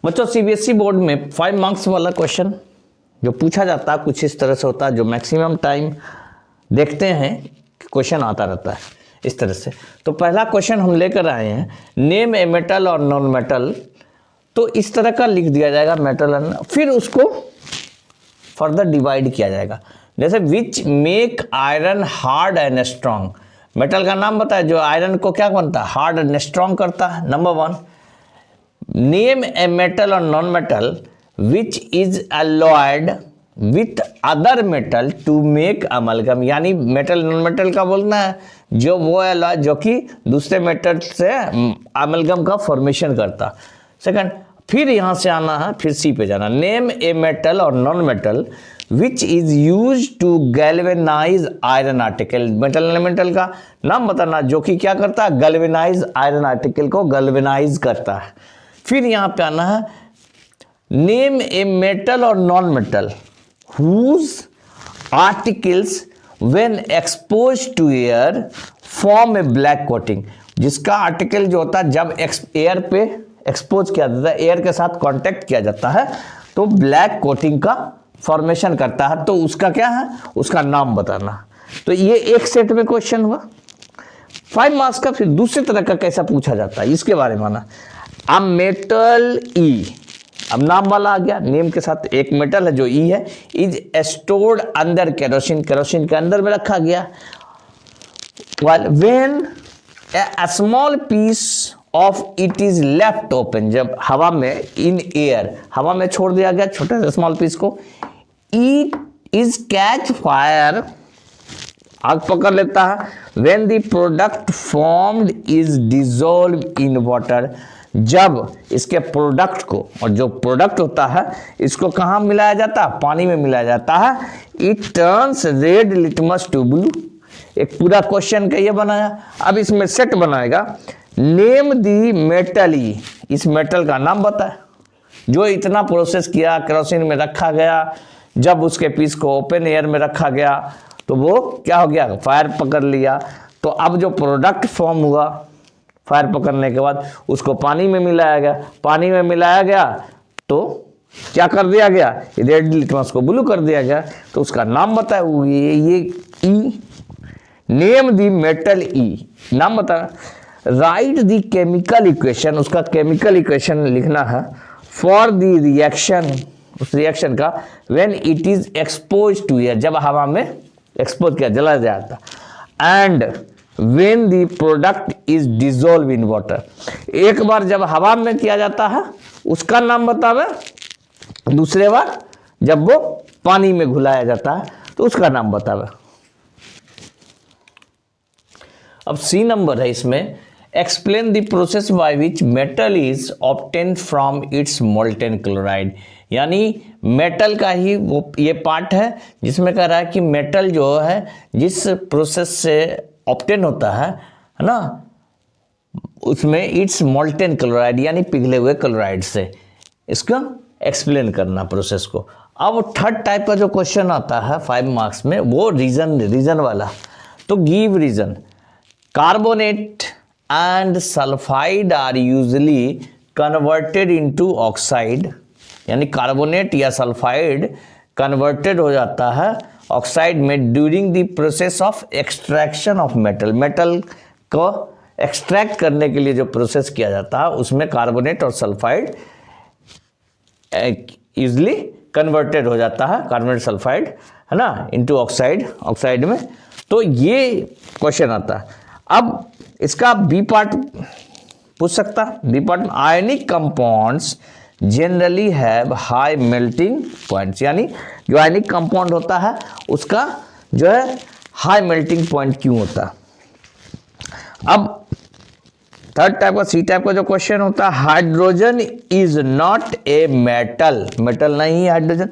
बच्चों CBSE board में 5 marks वाला क्वेश्चन जो पूछा जाता है कुछ इस तरह से होता है, जो मैक्सिमम टाइम देखते हैं कि क्वेश्चन आता रहता है इस तरह से। तो पहला क्वेश्चन हम लेकर आए हैं, नेम ए मेटल और नॉन मेटल। तो इस तरह का लिख दिया जाएगा मेटल एंड, फिर उसको फर्दर डिवाइड किया जाएगा। जैसे which make iron hard and strong, metal का नाम बताए जो आयरन को क्या बनता है, हार्ड एंड स्ट्रांग करता है। नंबर 1, नेम ए मेटल और non metal which is alloyed with other metal to make amalgam, यानी मेटल नॉन मेटल का बोलना है जो वो alloy जो कि दूसरे मेटल से अमलगम का फॉर्मेशन करता। सेकंड, फिर यहां से आना है, फिर सी पे जाना, नेम ए मेटल और non metal which is use to galvanize iron article, metal elemental का नाम बताना जो कि क्या करता है, गैल्वेनाइज आयरन आर्टिकल को गैल्वेनाइज करता है। फिर यहां पे आना है, नेम ए मेटल और non metal whose articles when expose to air form a black coating, जिसका आर्टिकल जो होता है जब एयर पे एक्सपोज किया जाता है, एयर के साथ कांटेक्ट किया जाता है तो ब्लैक कोटिंग का फॉर्मेशन करता है। तो उसका क्या है, उसका नाम बताना। तो ये एक सेट में क्वेश्चन हुआ 5 मार्क्स का। फिर दूसरे तरह का कैसा पूछा जाता है इसके बारे में आना, अब मेटल ई, अब नाम वाला आ गया, नेम के साथ एक मेटल है जो ई है, इज स्टोर्ड अंदर केरोसिन, केरोसिन के अंदर में रखा गया। When a small piece of it is left open, जब हवा में इन एयर हवा में छोड़ दिया गया छोटे से स्मॉल पीस को, इट इज कैच फायर, आग पकड़ लेता है। When the product formed is dissolve in water, जब इसके प्रोडक्ट को, और जो प्रोडक्ट होता है इसको कहाँ मिलाया जाता है, पानी में मिलाया जाता है। It turns red litmus to blue. एक पूरा क्वेश्चन का ये बनाया। अब इसमें सेट बनाएगा, नेम दी मेटल ई, इस मेटल का नाम बताए जो इतना प्रोसेस किया, केरोसिन में रखा गया, जब उसके पीस को ओपन एयर में रखा गया तो वो क्या हो गया, फायर पकड़ लिया। तो अब जो प्रोडक्ट फॉर्म हुआ फायर पकड़ने के बाद उसको पानी में मिलाया गया, पानी में मिलाया गया तो क्या कर दिया गया, रेड लिटमस को ब्लू कर दिया गया। तो उसका नाम बताया, ये ई, नेम दी मेटल ई, नाम बताया। राइट दी केमिकल इक्वेशन, उसका केमिकल इक्वेशन लिखना है फॉर दी रिएक्शन, उस रिएक्शन का, when it is expose to air, जब हवा में एक्सपोज किया जला जाता, and when the product is dissolved in water, एक बार जब हवा में किया जाता है उसका नाम बतावे, दूसरे बार जब वो पानी में घुलाया जाता है तो उसका नाम बतावे। अब सी नंबर है इसमें, explain the process by which metal is obtain from its molten chloride, यानी मेटल का ही वो ये पार्ट है जिसमें कह रहा है कि मेटल जो है जिस प्रोसेस से ऑब्टेन होता है ना, उसमें इट्स मोल्टेन क्लोराइड यानी पिघले हुए क्लोराइड से, इसका एक्सप्लेन करना प्रोसेस को। अब थर्ड टाइप का जो क्वेश्चन आता है 5 मार्क्स में वो रीजन वाला। तो give reason, carbonate and sulphide are usually converted into oxide, यानी कार्बोनेट या सल्फाइड कन्वर्टेड हो जाता है ऑक्साइड में during the process of extraction of metal, metal को एक्सट्रैक्ट करने के लिए जो प्रोसेस किया जाता है उसमें कार्बोनेट और सल्फाइड यूजली कन्वर्टेड हो जाता है, कार्बोनेट सल्फाइड है ना, इनटू ऑक्साइड, ऑक्साइड में। तो ये क्वेश्चन आता है। अब इसका बी पार्ट पूछ सकता है, बी पार्ट में ionic compounds generally have high melting points, यानी जो आयनिक कंपाउंड होता है उसका जो है हाई मेल्टिंग पॉइंट क्यों होता है। अब थर्ड टाइप का, सी टाइप का जो क्वेश्चन होता है, hydrogen is not a metal, metal नहीं है hydrogen,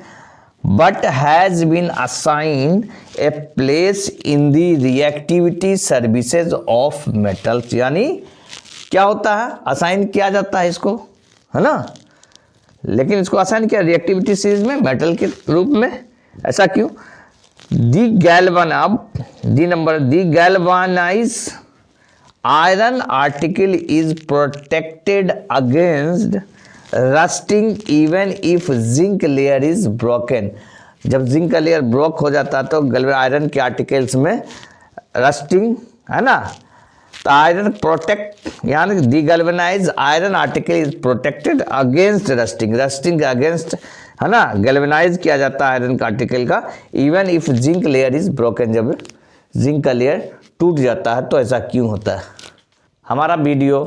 but has been assigned a place in the reactivity services of metals, यानी क्या होता है, असाइन किया जाता है इसको, है ना, लेकिन इसको असाइन किया रिएक्टिविटी सीरीज में मेटल के रूप में। ऐसा क्यों, दी गैल्वान, अब the number, the galvanize iron article is protected against rusting even if zinc layer is broken. जब जिंक का लेयर ब्रोक हो जाता है तो आयरन के आर्टिकल्स में रस्टिंग है ना, तो आयरन प्रोटेक्ट, यानी the galvanize iron article is protected against rusting, rusting के अगेंस्ट है ना गैल्वेनाइज किया जाता है आयरन का आर्टिकल का, even if zinc layer is broken, जब जिंक का लेयर टूट जाता है तो ऐसा क्यों होता है। हमारा वीडियो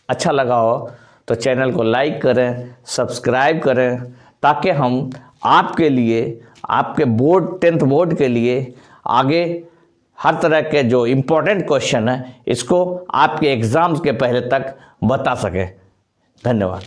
अच्छा लगा हो तो चैनल को लाइक करें, सब्सक्राइब करें, ताकि हम आपके लिए, आपके बोर्ड 10th बोर्ड के लिए आगे हर तरह के जो इम्पोर्टेंट क्वेश्चन है इसको आपके एग्ज़ाम्स के पहले तक बता सकें। धन्यवाद।